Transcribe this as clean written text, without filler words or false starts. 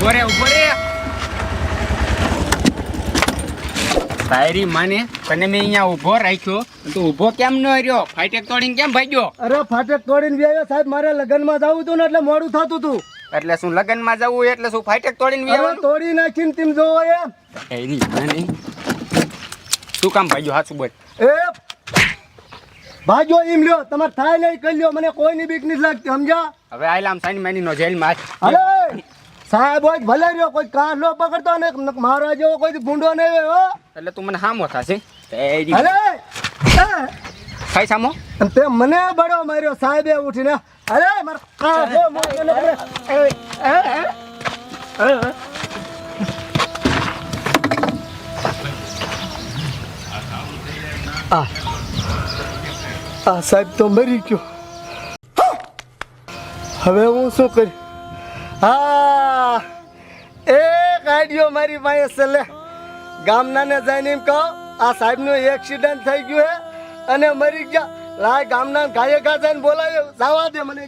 ઉભો રે તારી માને તને મેં અહીંયા ઊભો રાખ્યો તું ઊભો કેમ ન રહ્યો? ફાટેક તોડીને કેમ ભાગ્યો? અરે ફાટેક તોડીને વ્યાયો સાહેબ, મારે લગ્નમાં જવું હતું ને એટલે મોડું થતું હતું. એટલે શું લગનમાં જવું એટલે શું ફાટેક તોડીને હવે વ્યાયો? તોડી નાખીને તેમ જોવો એમ. તારી માને શું કામ ભાગ્યો? સાચું બોલ. એ ભાગ્યો એમ લ્યો, તમારે થાય નહીં કરી લ્યો, મને કોઈની બીક નથી લાગતી, સમજ્યા? હવે આયલામ સાની માની નો જેલમાં અરે સાહેબ હોય ભલે રહ્યો, કોઈ કાં નો પકડતો ને મારા જેવો કોઈ ગુંડો નહીં હોય, હો. એટલે તું મને હામો થાશે. તારી અરે ખાઈ સામો તે મને બડો માર્યો સાહેબે ઉઠીને. અરે માર આ જો મોને આ સાહેબ તો મરી ગયો. હવે હું શું કરી? હા એક આઈડિયો મારી પાસે છે. લે ગામનાને જઈને એમ કહો આ સાહેબનું એક્સિડન્ટ થઈ ગયું હે અને મરી ગયા. લાય ગામના ગાયે ગા જઈને બોલાવ્યો, જવા દે મને.